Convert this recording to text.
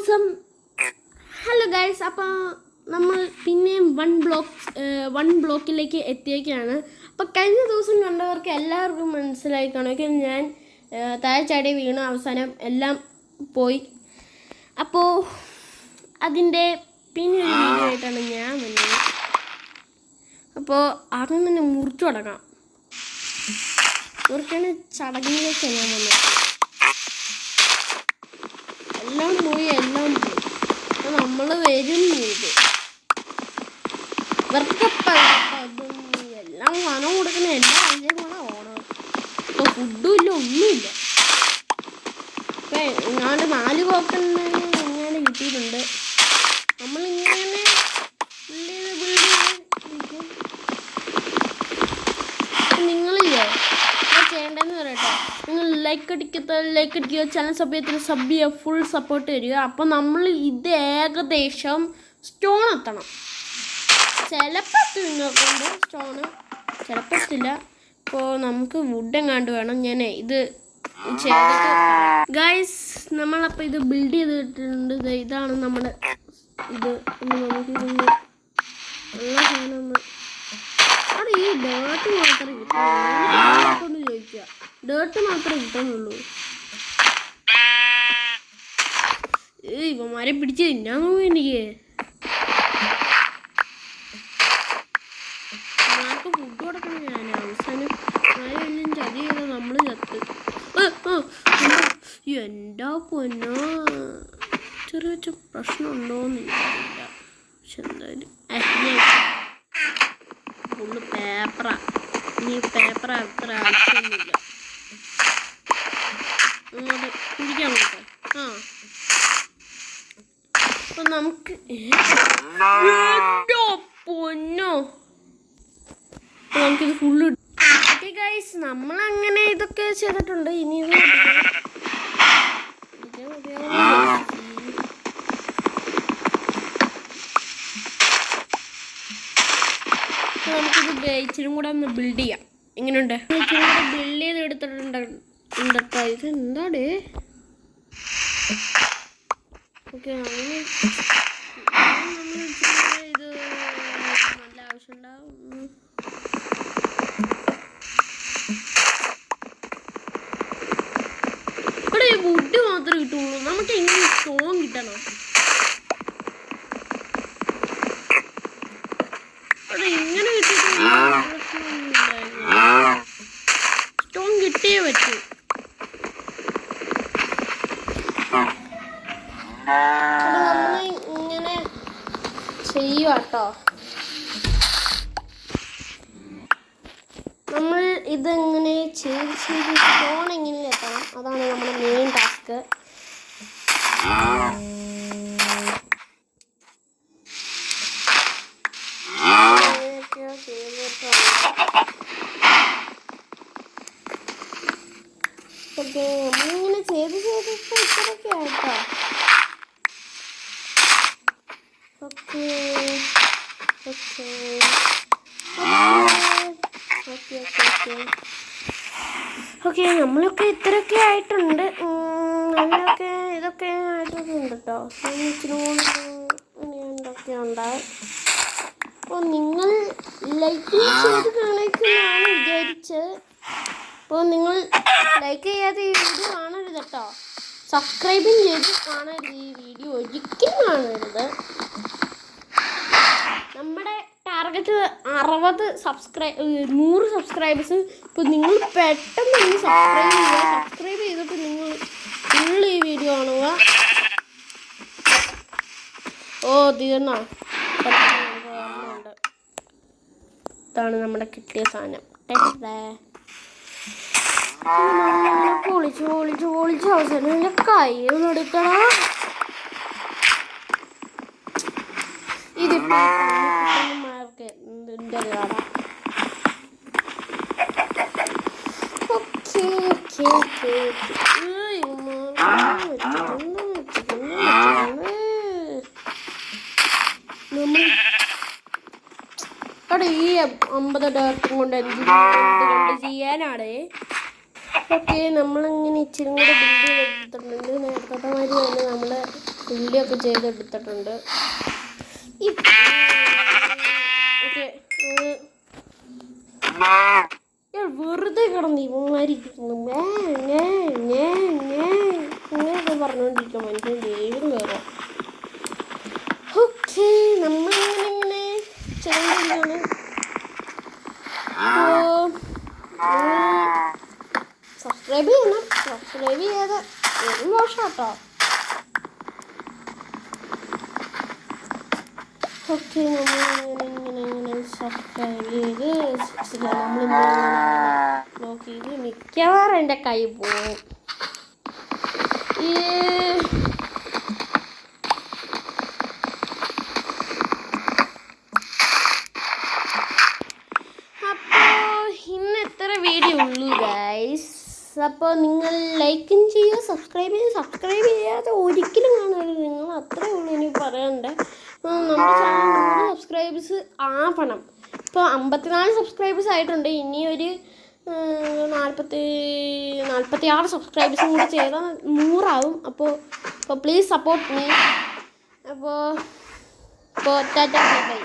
Some hello guys. അപ്പോൾ നമ്മൾ പിന്നെയും വൺ ബ്ലോക്കിലേക്ക് എത്തിയേക്കാണ്. അപ്പോൾ കഴിഞ്ഞ ദിവസം കണ്ടവർക്ക് എല്ലാവർക്കും മനസ്സിലായി കാണുമെങ്കിൽ ഞാൻ താഴെ ചാടി വീണു, അവസാനം എല്ലാം പോയി. അപ്പോൾ അതിൻ്റെ പിന്നെ ഒരു വീഡിയോ ആയിട്ടാണ് ഞാൻ വന്നത്. അപ്പോൾ ആദ്യം തന്നെ മുറിച്ചു തുടങ്ങാം. മുറിക്കാണ് ചടങ്ങിലേക്കാണ് ഞാൻ വന്നത്. എല്ലാം പോയി. അപ്പോൾ നമ്മൾ വരും ചെയ്തു. ഇവർക്ക് എല്ലാം പണം കൊടുക്കുന്ന എല്ലാ ആഴ്ചയും കൂടെ ഓണം. ഇപ്പോൾ ഫുഡും ഇല്ല, ഒന്നുമില്ല. ഇപ്പം ഞാൻ 4 കോക്കന്നെ ഇങ്ങനെ കിട്ടിയിട്ടുണ്ട്. നമ്മളിങ്ങനെ നിങ്ങളില്ലേ ചെയ്യേണ്ടതെന്ന് പറയട്ടെ, നിങ്ങൾ ലൈക്ക് അടിക്കുക, ചാനൽ സബ് ചെയ്യുക, ഫുൾ സപ്പോർട്ട് തരിക. അപ്പോൾ നമ്മൾ ഇത് ഏകദേശം സ്റ്റോൺ എത്തണം. ചിലപ്പോൾ എത്തുന്നുണ്ട് സ്റ്റോണ്, ചിലപ്പോൾ എത്തില്ല. അപ്പോൾ നമുക്ക് വുഡ് എങ്ങാണ്ട് വേണം. ഞാൻ ഇത് ചെയ്തിട്ട് ഗൈസ് നമ്മളപ്പോൾ ഇത് ബിൽഡ് ചെയ്തിട്ടുണ്ട്. ഇതാണ് നമ്മുടെ ഇത്. നമുക്കിതൊന്ന് എല്ലാ സാധനം അവിടെ ഈ ഡേർട്ട് മാത്രമേ കിട്ടുള്ളൂ. ചോദിക്കുക, ഡേർട്ട് മാത്രമേ കിട്ടുന്നുള്ളൂ. ഇവന്മാരെ പിടിച്ച് തിന്നാൻ നോക്കും എനിക്ക്. ഇവർക്ക് ഫുഡ് കൊടുക്കണം. ഞാൻ അവസാനം ആരെല്ലാം ചതി ചെയ്ത നമ്മൾ ചത്ത്. എൻ്റെ പൊന്നോ, ചെറിയ പ്രശ്നമുണ്ടോയെന്ന് എനിക്കറിയില്ല. പക്ഷെ എന്തായാലും ഫുള്ള് പേപ്പറാ. ഇനി പേപ്പർ അത്ര ആവശ്യമൊന്നുമില്ല. അങ്ങോട്ട് പിടിക്കാൻ നോക്കാം. അപ്പൊ നമുക്ക് പൊന്നോ, നമുക്കിത് ഫുള്ള്. ഓക്കെ ഗൈസ്, നമ്മളങ്ങനെ ഇതൊക്കെ ചെയ്തിട്ടുണ്ട്. ഇനി നമുക്കിത് ഇച്ചിരി കൂടെ ഒന്ന് ബിൽഡ് ചെയ്യാം. എങ്ങനെയുണ്ട്? ഇച്ചിരി കൂടെ ബിൽഡ് ചെയ്ത് എടുത്തിട്ടുണ്ട്. ഇത് എന്താടേ? ഓക്കെ, ഇത് നല്ല ആവശ്യമുണ്ടാവും. ഇവിടെ ഈ വുഡ് മാത്രമേ കിട്ടുള്ളൂ. നമുക്ക് എങ്ങനെ സ്റ്റോൺ കിട്ടണം? ഇങ്ങനെ കിട്ടിയിട്ട് സ്റ്റോൺ കിട്ടിയേ പറ്റൂ. നമ്മൾ ഇങ്ങനെ ചെയ്യുക കേട്ടോ. നമ്മൾ ഇതെങ്ങനെ ചെയ്ത് സ്റ്റോൺ എങ്ങനെ എത്തണം, അതാണ് നമ്മുടെ മെയിൻ ടാസ്ക്. ഓക്കെ, നമ്മളിങ്ങനെ ചെയ്ത് ഇപ്പോൾ ഇത്രയൊക്കെ ആയിട്ടോ. Okay okay okay okay okay നമ്മളൊക്കെ ഇത്രയൊക്കെ ആയിട്ടുണ്ട്. അതിലൊക്കെ ഇതൊക്കെ ആയിട്ടുണ്ട് കേട്ടോ. ഇച്ചിരി ഉണ്ടാവും. അപ്പോൾ നിങ്ങൾ ലൈക്ക് ചെയ്ത് കാണിക്കുന്നതാണ് വിചാരിച്ചത്. അപ്പോൾ നിങ്ങൾ ലൈക്ക് ചെയ്യാതെ ഈ വീഡിയോ കാണരുത് കേട്ടോ. സബ്സ്ക്രൈബും ചെയ്ത് കാണരുത്. ഈ വീഡിയോ ഒരിക്കലും കാണരുത്. നമ്മുടെ ടാർഗറ്റ് 100 സബ്സ്ക്രൈബേഴ്സ്. ഇപ്പോൾ നിങ്ങൾ പെട്ടെന്ന് സബ്സ്ക്രൈബ് ചെയ്യുക. സബ്സ്ക്രൈബ് ചെയ്തിട്ട് നിങ്ങൾ ഈ വീഡിയോ കാണുക. ഓ തീർന്നോ? ഇതാണ് നമ്മുടെ കിട്ടിയ സാധനം. പൊളിച്ച് അവസാനം കയ്യൊന്നും എടുക്കണം. ഇതിപ്പോ അവിടെ ഈ 50 ഡേർട്ടും കൊണ്ട് എന്ത് ചെയ്യാനാണ്? ഓക്കെ, നമ്മളിങ്ങനെ ഇച്ചിരി കൂടെ ബിൽഡ് ചെയ്തിട്ടുണ്ട്. നേരത്തെ മാതിരി തന്നെ നമ്മൾ ഉള്ളിയൊക്കെ ചെയ്തെടുത്തിട്ടുണ്ട്. ഓക്കെ, വെറുതെ കിടന്ന് ഇവന്മാരിക്കുന്നു ഇങ്ങനെയൊക്കെ പറഞ്ഞുകൊണ്ടിരിക്കും. മനുഷ്യൻ ദേവം കയറാം. ഓക്കെ, നമ്മളിങ്ങനെ ചെയ്തുകൊണ്ടിരിക്കുകയാണ്. സബ്സ്ക്രൈബ് ചെയ്യണം. സബ്സ്ക്രൈബ് ചെയ്യാതെ വെറും മോശം കേട്ടോ. ഓക്കെ, നമ്മളിങ്ങനെ സബ്സ്ക്രൈബ് ചെയ്ത് നമ്മളിങ്ങനെ ബ്ലോക്ക് ചെയ്ത് മിക്കവാറും എൻ്റെ കൈ പോകും. അപ്പോൾ ഇന്ന് എത്ര വീഡിയോ ഉള്ളൂ ഗൈസ്. അപ്പോൾ നിങ്ങൾ ലൈക്കും ചെയ്യുക, സബ്സ്ക്രൈബ് ചെയ്യാതെ ഒരിക്കലും കാണരുത്. നിങ്ങൾ അത്രേ ഉള്ളൂ എനിക്ക് പറയണ്ടേ. നമ്മുടെ ചാനൽ 100 സബ്സ്ക്രൈബേഴ്സ് ആവണം. ഇപ്പോൾ 54 സബ്സ്ക്രൈബേഴ്സ് ആയിട്ടുണ്ട്. ഇനി ഒരു 46 സബ്സ്ക്രൈബേഴ്സും കൂടി ചെയ്താൽ 100 ആവും. അപ്പോൾ പ്ലീസ് സപ്പോർട്ട് മീ. അപ്പോൾ ടാറ്റ ബൈ.